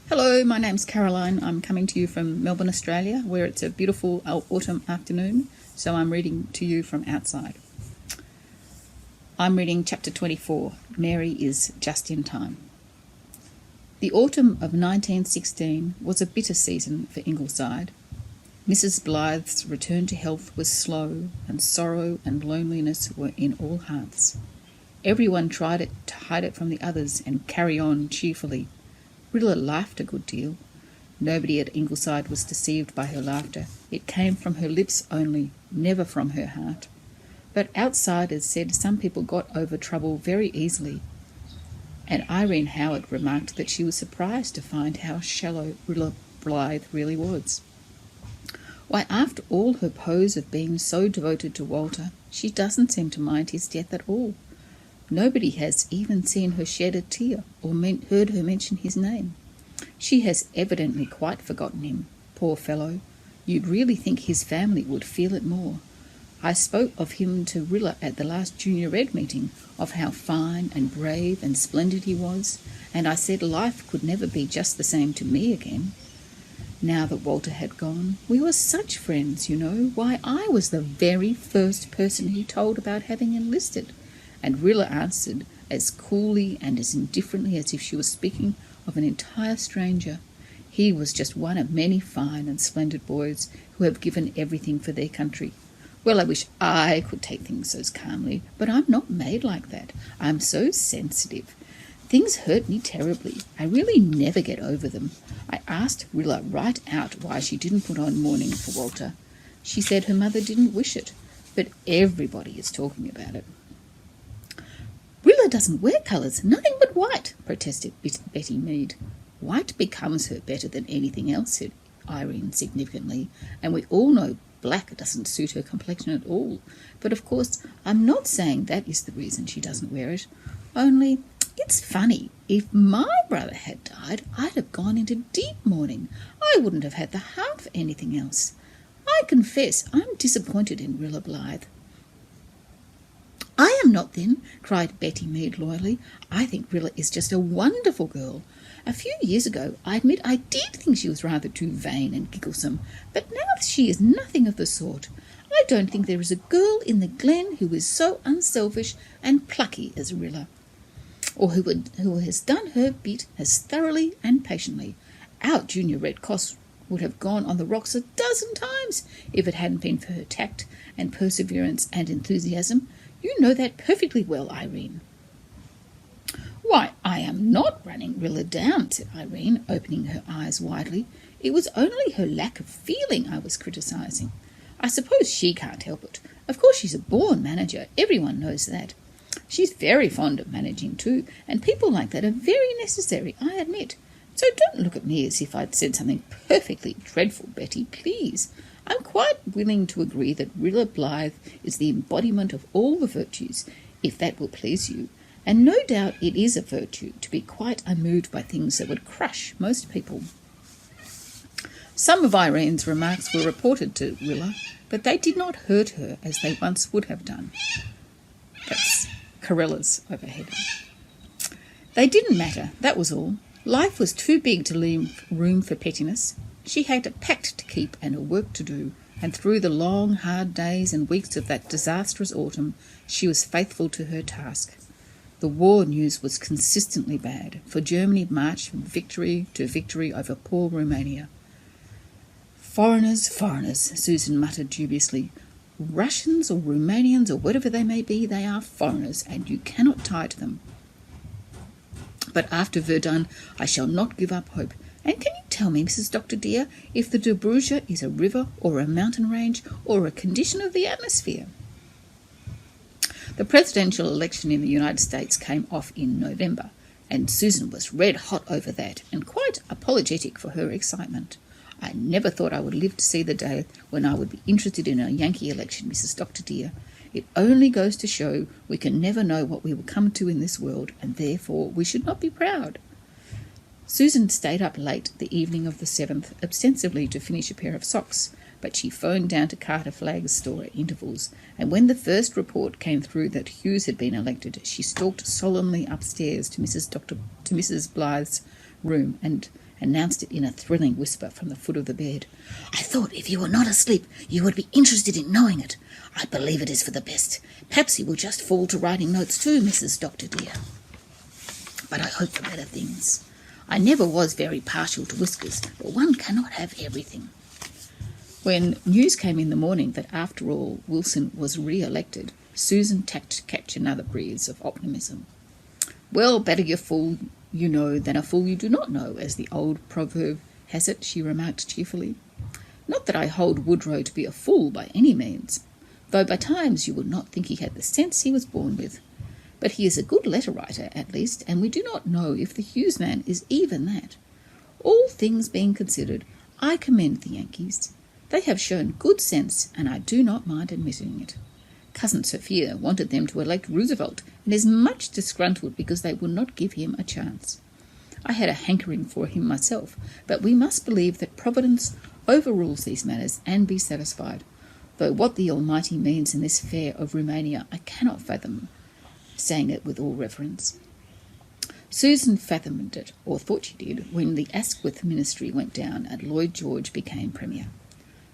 Hello, my name's Caroline. I'm coming to you from Melbourne, Australia, where it's a beautiful autumn afternoon, so I'm reading to you from outside. I'm reading chapter 24, Mary is Just in Time. The autumn of 1916 was a bitter season for Ingleside. Mrs. Blythe's return to health was slow, and sorrow and loneliness were in all hearts. Everyone tried to hide it from the others and carry on cheerfully. Rilla laughed a good deal. Nobody at Ingleside was deceived by her laughter. It came from her lips only, never from her heart. But outsiders said some people got over trouble very easily, and Irene Howard remarked that she was surprised to find how shallow Rilla Blythe really was. Why, after all her pose of being so devoted to Walter, she doesn't seem to mind his death at all. Nobody has even seen her shed a tear or heard her mention his name. She has evidently quite forgotten him, poor fellow. You'd really think his family would feel it more. I spoke of him to Rilla at the last Junior Red meeting, of how fine and brave and splendid he was, and I said life could never be just the same to me again. Now that Walter had gone, we were such friends, you know. Why, I was the very first person he told about having enlisted. And Rilla answered as coolly and as indifferently as if she was speaking of an entire stranger. He was just one of many fine and splendid boys who have given everything for their country. Well, I wish I could take things so calmly, but I'm not made like that. I'm so sensitive. Things hurt me terribly. I really never get over them. I asked Rilla right out why she didn't put on mourning for Walter. She said her mother didn't wish it, but everybody is talking about it. Rilla doesn't wear colours, nothing but white, protested Betty Mead. White becomes her better than anything else, said Irene significantly, and we all know black doesn't suit her complexion at all. But of course, I'm not saying that is the reason she doesn't wear it. Only, it's funny, if my brother had died, I'd have gone into deep mourning. I wouldn't have had the heart for anything else. I confess I'm disappointed in Rilla Blythe. I am not, then, cried Betty Mead loyally. I think Rilla is just a wonderful girl. A few years ago, I admit I did think she was rather too vain and gigglesome, but now she is nothing of the sort. I don't think there is a girl in the Glen who is so unselfish and plucky as Rilla, or who has done her bit as thoroughly and patiently. Our Junior Red Cross would have gone on the rocks 12 times if it hadn't been for her tact and perseverance and enthusiasm. You know that perfectly well, Irene. Why, I am not running Rilla down, said Irene, opening her eyes widely. It was only her lack of feeling I was criticising. I suppose she can't help it. Of course she's a born manager. Everyone knows that. She's very fond of managing too, and people like that are very necessary, I admit. So don't look at me as if I'd said something perfectly dreadful, Betty, please. I'm quite willing to agree that Rilla Blythe is the embodiment of all the virtues, if that will please you, and no doubt it is a virtue to be quite unmoved by things that would crush most people. Some of Irene's remarks were reported to Rilla, but they did not hurt her as they once would have done. That's Carilla's overhead. They didn't matter, that was all. Life was too big to leave room for pettiness. She had a pact to keep and a work to do, and through the long, hard days and weeks of that disastrous autumn, she was faithful to her task. The war news was consistently bad, for Germany marched from victory to victory over poor Romania. Foreigners, foreigners, Susan muttered dubiously. Russians or Romanians or whatever they may be, they are foreigners, and you cannot tie to them. But after Verdun, I shall not give up hope. And can you tell me, Mrs. Doctor dear, if the Dobruja is a river or a mountain range or a condition of the atmosphere? The presidential election in the United States came off in November, and Susan was red hot over that and quite apologetic for her excitement. I never thought I would live to see the day when I would be interested in a Yankee election, Mrs. Doctor dear. It only goes to show we can never know what we will come to in this world, and therefore we should not be proud. Susan stayed up late the evening of the 7th, ostensibly to finish a pair of socks, but she phoned down to Carter Flagg's store at intervals, and when the first report came through that Hughes had been elected, she stalked solemnly upstairs to Mrs. Blythe's room and announced it in a thrilling whisper from the foot of the bed. "I thought if you were not asleep you would be interested in knowing it. I believe it is for the best. Perhaps you will just fall to writing notes too, Mrs. Doctor dear. But I hope for better things. I never was very partial to whiskers, but one cannot have everything." When news came in the morning that after all Wilson was re-elected, Susan tacked to catch another breeze of optimism. "Well, better a fool you know than a fool you do not know, as the old proverb has it," she remarked cheerfully. "Not that I hold Woodrow to be a fool by any means, though by times you would not think he had the sense he was born with. But he is a good letter-writer, at least, and we do not know if the Hughes man is even that. All things being considered, I commend the Yankees. They have shown good sense, and I do not mind admitting it. Cousin Sophia wanted them to elect Roosevelt, and is much disgruntled because they would not give him a chance. I had a hankering for him myself, but we must believe that Providence overrules these matters and be satisfied, though what the Almighty means in this affair of Romania I cannot fathom, saying it with all reverence." Susan fathomed it, or thought she did, when the Asquith ministry went down and Lloyd George became Premier.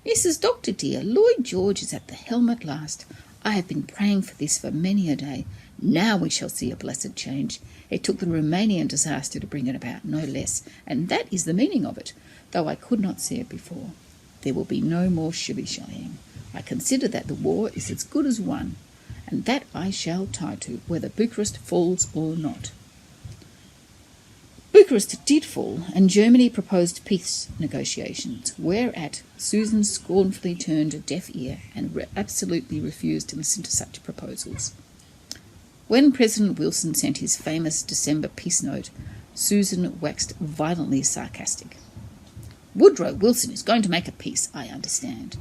"Mrs. Doctor dear, Lloyd George is at the helm at last. I have been praying for this for many a day. Now we shall see a blessed change. It took the Romanian disaster to bring it about, no less, and that is the meaning of it, though I could not see it before. There will be no more shilly-shallying. I consider that the war is as good as won, and that I shall tie to, whether Bucharest falls or not." Bucharest did fall, and Germany proposed peace negotiations, whereat Susan scornfully turned a deaf ear and absolutely refused to listen to such proposals. When President Wilson sent his famous December peace note, Susan waxed violently sarcastic. "Woodrow Wilson is going to make a peace, I understand.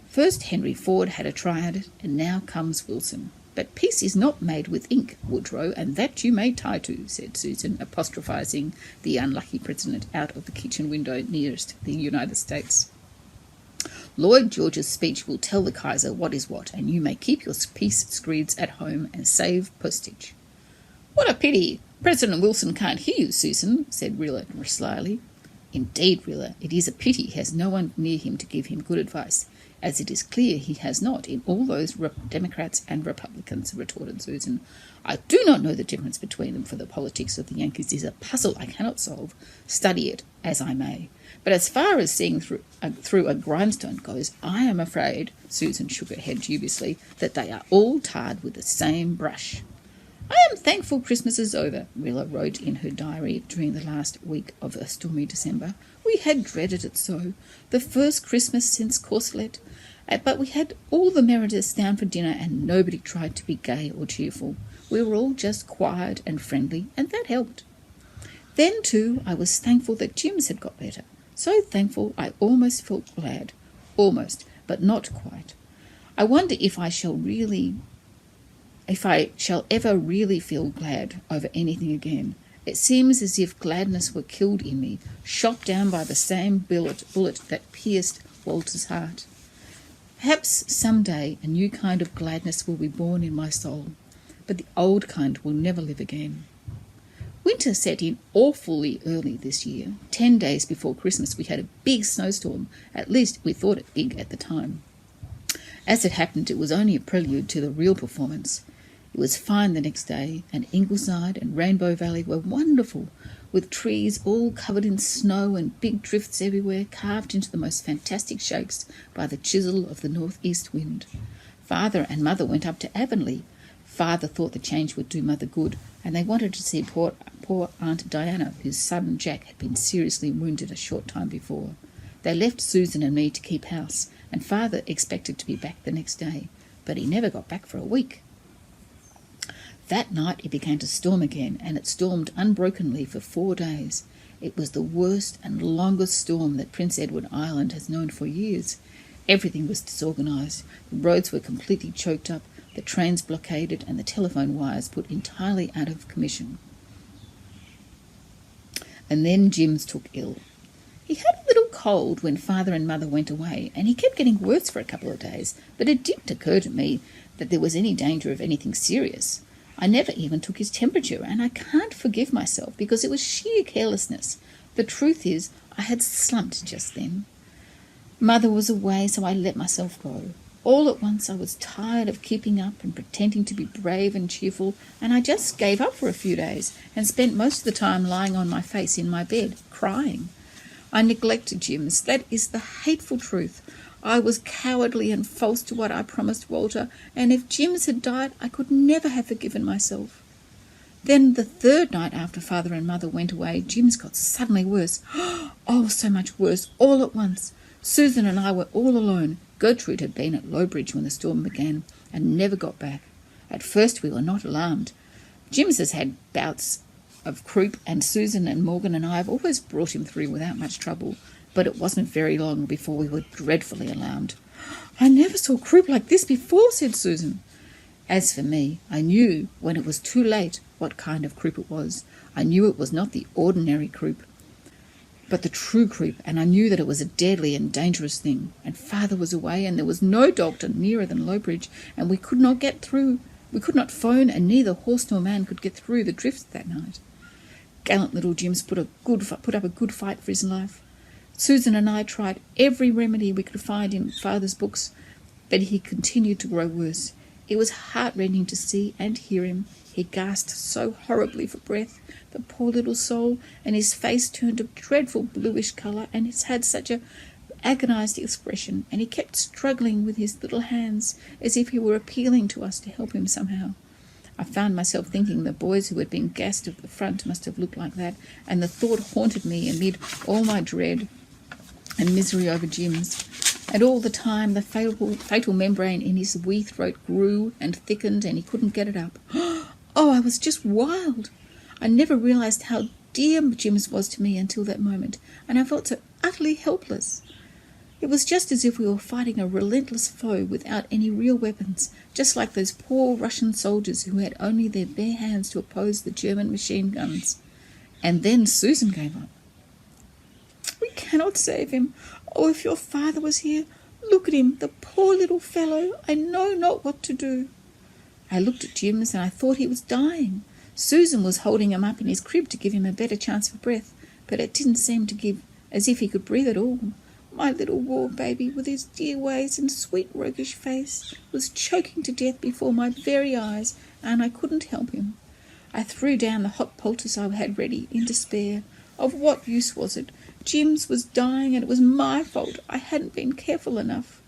First Henry Ford had a try at it, and now comes Wilson. But peace is not made with ink, Woodrow, and that you may tie to," said Susan, apostrophising the unlucky president out of the kitchen window nearest the United States. "Lloyd George's speech will tell the Kaiser what is what, and you may keep your peace screeds at home and save postage." "What a pity President Wilson can't hear you, Susan," said Rilla slyly. "Indeed, Rilla, it is a pity he has no one near him to give him good advice, as it is clear he has not in all those Democrats and Republicans," retorted Susan. "I do not know the difference between them, for the politics of the Yankees is a puzzle I cannot solve, study it as I may. But as far as seeing through a grindstone goes, I am afraid," Susan shook her head dubiously, "that they are all tarred with the same brush." "I am thankful Christmas is over," Rilla wrote in her diary during the last week of a stormy December. "We had dreaded it so, the first Christmas since Courcelette, but we had all the Merediths down for dinner and nobody tried to be gay or cheerful. We were all just quiet and friendly, and that helped. Then, too, I was thankful that Jims had got better. So thankful I almost felt glad. Almost, but not quite. I wonder if I shall ever really feel glad over anything again. It seems as if gladness were killed in me, shot down by the same bullet that pierced Walter's heart. Perhaps some day a new kind of gladness will be born in my soul, but the old kind will never live again. Winter set in awfully early this year. 10 days before Christmas we had a big snowstorm. At least we thought it big at the time. As it happened, it was only a prelude to the real performance. It was fine the next day, and Ingleside and Rainbow Valley were wonderful, with trees all covered in snow and big drifts everywhere, carved into the most fantastic shapes by the chisel of the northeast wind. Father and Mother went up to Avonlea. Father thought the change would do Mother good, and they wanted to see poor Aunt Diana, whose son Jack had been seriously wounded a short time before. They left Susan and me to keep house, and Father expected to be back the next day, but he never got back for a week. That night it began to storm again, and it stormed unbrokenly for 4 days. It was the worst and longest storm that Prince Edward Island has known for years. Everything was disorganised. The roads were completely choked up, the trains blockaded, and the telephone wires put entirely out of commission. And then Jims took ill. He had a little cold when Father and Mother went away, and he kept getting worse for a couple of days, but it didn't occur to me that there was any danger of anything serious. I never even took his temperature, and I can't forgive myself because it was sheer carelessness. The truth is, I had slumped just then. Mother was away, so I let myself go. All at once I was tired of keeping up and pretending to be brave and cheerful, and I just gave up for a few days and spent most of the time lying on my face in my bed, crying. I neglected Jims. That is the hateful truth. I was cowardly and false to what I promised Walter, and if Jims had died, I could never have forgiven myself. Then the third night after Father and Mother went away, Jims got suddenly worse. Oh, so much worse, all at once. Susan and I were all alone. Gertrude had been at Lowbridge when the storm began and never got back. At first we were not alarmed. Jims has had bouts of croup, and Susan and Morgan and I have always brought him through without much trouble, but it wasn't very long before we were dreadfully alarmed. "I never saw croup like this before," said Susan. As for me, I knew when it was too late what kind of croup it was. I knew it was not the ordinary croup, but the true croup, and I knew that it was a deadly and dangerous thing. And Father was away, and there was no doctor nearer than Lowbridge, and we could not get through. We could not phone, and neither horse nor man could get through the drifts that night. Gallant little Jims put up a good fight for his life. Susan and I tried every remedy we could find in Father's books, but he continued to grow worse. It was heartrending to see and hear him. He gasped so horribly for breath, the poor little soul, and his face turned a dreadful bluish colour, and it had such a agonised expression, and he kept struggling with his little hands as if he were appealing to us to help him somehow. I found myself thinking the boys who had been gassed at the front must have looked like that, and the thought haunted me amid all my dread and misery over Jims. And all the time the fatal membrane in his wee throat grew and thickened, and he couldn't get it up. Oh, I was just wild. I never realised how dear Jims was to me until that moment, and I felt so utterly helpless. It was just as if we were fighting a relentless foe without any real weapons, just like those poor Russian soldiers who had only their bare hands to oppose the German machine guns. And then Susan gave up. "We cannot save him. Oh, if your father was here! Look at him, the poor little fellow. I know not what to do." I looked at Jims, and I thought he was dying. Susan was holding him up in his crib to give him a better chance for breath, but it didn't seem to give as if he could breathe at all. My little war baby, with his dear ways and sweet roguish face, was choking to death before my very eyes, and I couldn't help him. I threw down the hot poultice I had ready in despair. Of what use was it? Jims was dying, and it was my fault. I hadn't been careful enough.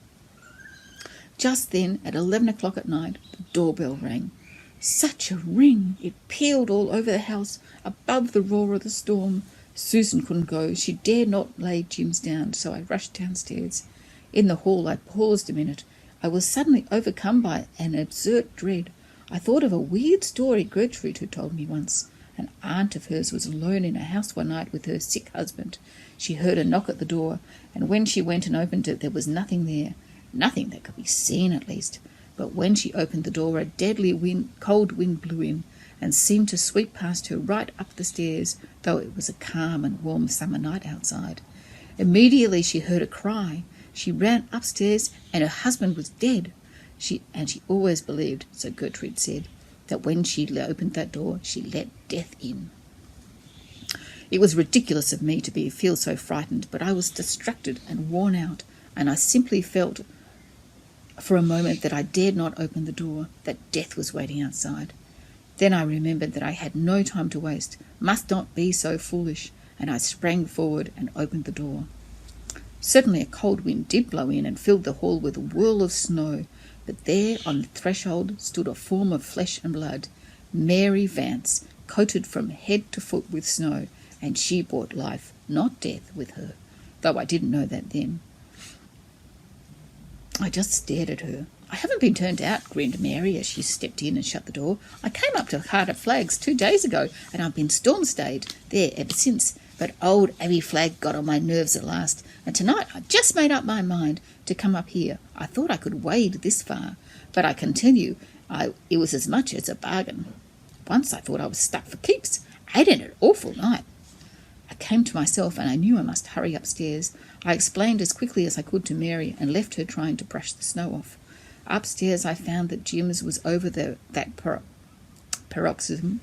Just then, at 11 o'clock at night, the doorbell rang. Such a ring! It pealed all over the house, above the roar of the storm. Susan couldn't go. She dared not lay Jims down, so I rushed downstairs. In the hall I paused a minute. I was suddenly overcome by an absurd dread. I thought of a weird story Gertrude had told me once. An aunt of hers was alone in a house one night with her sick husband. She heard a knock at the door, and when she went and opened it, there was nothing there. Nothing that could be seen, at least. But when she opened the door, a deadly cold wind blew in, and seemed to sweep past her right up the stairs, though it was a calm and warm summer night outside. Immediately she heard a cry. She ran upstairs, and her husband was dead. She always believed, so Gertrude said, that when she opened that door, she let death in. It was ridiculous of me to feel so frightened, but I was distracted and worn out, and I simply felt for a moment that I dared not open the door, that death was waiting outside. Then I remembered that I had no time to waste, must not be so foolish, and I sprang forward and opened the door. Certainly a cold wind did blow in and filled the hall with a whirl of snow, but there on the threshold stood a form of flesh and blood, Mary Vance, coated from head to foot with snow, and she brought life, not death, with her, though I didn't know that then. I just stared at her. "I haven't been turned out," grinned Mary as she stepped in and shut the door. "I came up to Carter Flagg's 2 days ago, and I've been storm-stayed there ever since. But old Abby Flagg got on my nerves at last, and tonight I just made up my mind to come up here. I thought I could wade this far, but I can tell you it was as much as a bargain. Once I thought I was stuck for keeps. I had an awful night." I came to myself, and I knew I must hurry upstairs. I explained as quickly as I could to Mary, and left her trying to brush the snow off. Upstairs I found that Jims was over that paroxysm,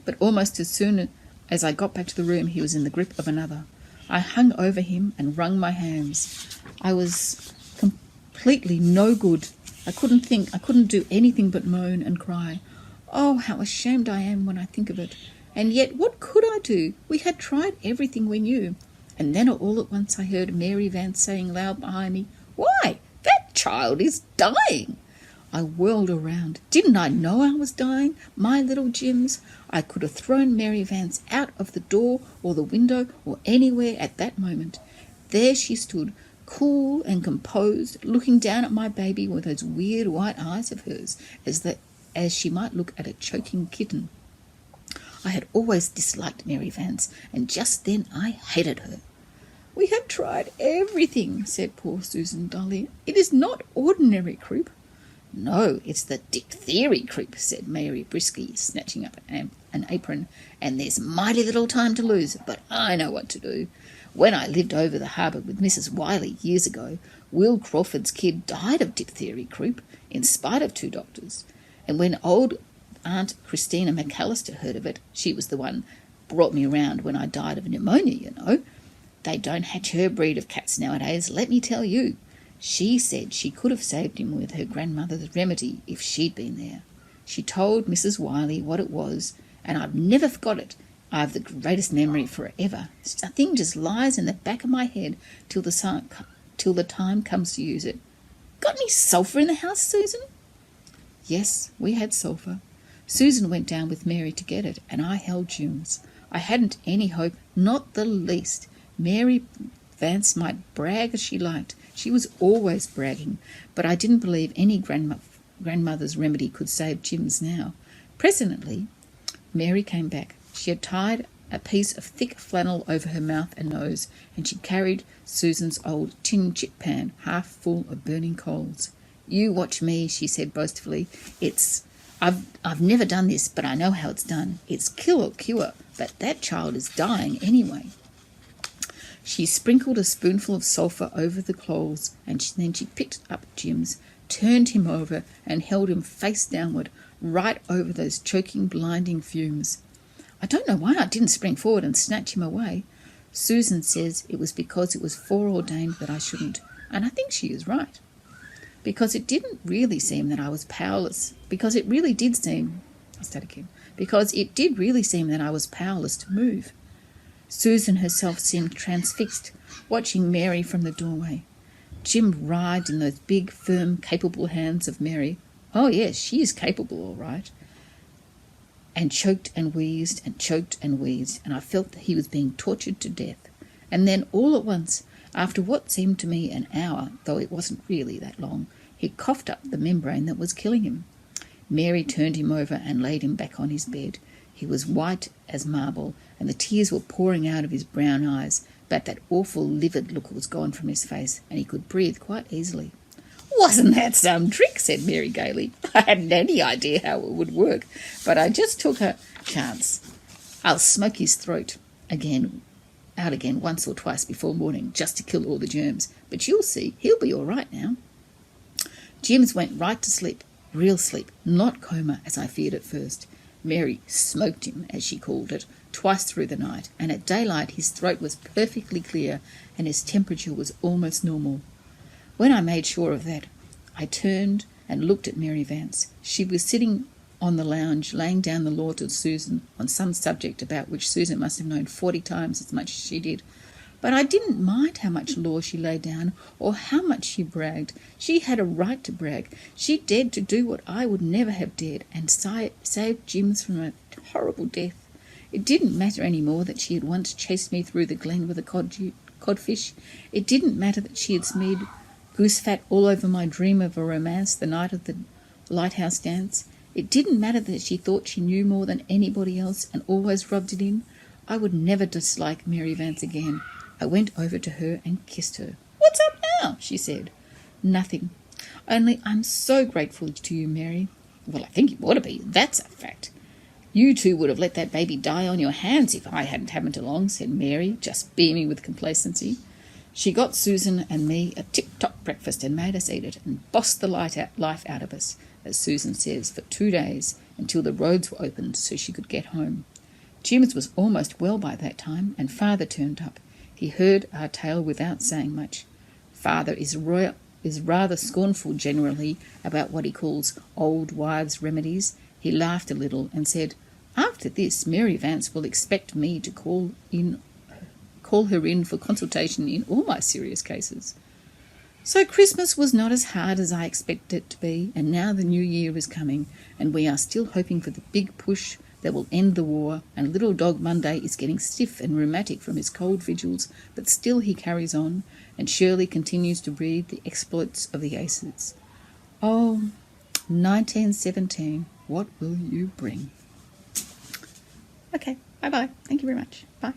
but almost as soon As I got back to the room, he was in the grip of another. I hung over him and wrung my hands. I was completely no good. I couldn't think. I couldn't do anything but moan and cry. Oh, how ashamed I am when I think of it. And yet, what could I do? We had tried everything we knew. And then all at once I heard Mary Vance saying loud behind me, "Why, that child is dying!" I whirled around. Didn't I know I was dying? My little Jims. I could have thrown Mary Vance out of the door or the window or anywhere at that moment. There she stood, cool and composed, looking down at my baby with those weird white eyes of hers, as she might look at a choking kitten. I had always disliked Mary Vance, and just then I hated her. "We have tried everything," said poor Susan dully. "It is not ordinary croup." "No, it's the diphthery croup," said Mary briskly, snatching up an apron. "And there's mighty little time to lose, but I know what to do. When I lived over the harbour with Mrs. Wiley years ago, Will Crawford's kid died of diphthery croup, in spite of 2 doctors. And when old Aunt Christina McAllister heard of it, she was the one brought me around when I died of pneumonia, you know. They don't hatch her breed of cats nowadays, let me tell you. She said she could have saved him with her grandmother's remedy if she'd been there. She told Mrs. Wiley what it was, and I've never forgot it. I've the greatest memory forever. A thing just lies in the back of my head till the time comes to use it. Got any sulphur in the house, Susan?" Yes, we had sulphur. Susan went down with Mary to get it, and I held Jims. I hadn't any hope, not the least. Mary Vance might brag as she liked. She was always bragging, but I didn't believe any grandmother's remedy could save Jims now. Presently, Mary came back. She had tied a piece of thick flannel over her mouth and nose, and she carried Susan's old tin chip pan, half full of burning coals. "You watch me," she said boastfully. I've never done this, but I know how it's done. It's kill or cure, but that child is dying anyway." She sprinkled a spoonful of sulphur over the coals, and then she picked up Jims, turned him over, and held him face downward, right over those choking, blinding fumes. I don't know why I didn't spring forward and snatch him away. Susan says it was because it was foreordained that I shouldn't, and I think she is right. Because it didn't really seem that I was powerless. Because it did really seem that I was powerless to move. Susan herself seemed transfixed, watching Mary from the doorway. Jim writhed in those big, firm, capable hands of Mary. Oh, yes, she is capable, all right. And choked and wheezed, and I felt that he was being tortured to death. And then, all at once, after what seemed to me an hour, though it wasn't really that long, he coughed up the membrane that was killing him. Mary turned him over and laid him back on his bed. He was white as marble, and the tears were pouring out of his brown eyes, but that awful livid look was gone from his face, and he could breathe quite easily. "Wasn't that some trick?" said Mary gaily. "I hadn't any idea how it would work, but I just took a chance. I'll smoke his throat out again once or twice before morning, just to kill all the germs. But you'll see, he'll be all right now." Jims went right to sleep, real sleep, not coma, as I feared at first. Mary smoked him, as she called it, twice through the night, and at daylight his throat was perfectly clear, and his temperature was almost normal. When I made sure of that, I turned and looked at Mary Vance. She was sitting on the lounge, laying down the law to Susan on some subject about which Susan must have known 40 times as much as she did. But I didn't mind how much law she laid down or how much she bragged. She had a right to brag. She dared to do what I would never have dared, and saved Jims from a horrible death. It didn't matter any more that she had once chased me through the glen with a codfish. It didn't matter that she had smeared goose fat all over my dream of a romance the night of the lighthouse dance. It didn't matter that she thought she knew more than anybody else and always rubbed it in. I would never dislike Mary Vance again. I went over to her and kissed her. "What's up now?" she said. "Nothing. Only I'm so grateful to you, Mary." "Well, I think you ought to be. That's a fact. You two would have let that baby die on your hands if I hadn't happened along," said Mary, just beaming with complacency. She got Susan and me a tip-top breakfast and made us eat it, and bossed the life out of us, as Susan says, for 2 days, until the roads were opened so she could get home. Jims was almost well by that time, and Father turned up. He heard our tale without saying much. Father is rather scornful generally about what he calls old wives' remedies. He laughed a little and said, "After this, Mary Vance will expect me to call her in for consultation in all my serious cases." So Christmas was not as hard as I expected it to be, and now the new year is coming, and we are still hoping for the big push that will end the war, and little dog Monday is getting stiff and rheumatic from his cold vigils, but still he carries on, and Shirley continues to read the exploits of the aces. Oh, 1917, what will you bring? Okay, bye-bye. Thank you very much. Bye.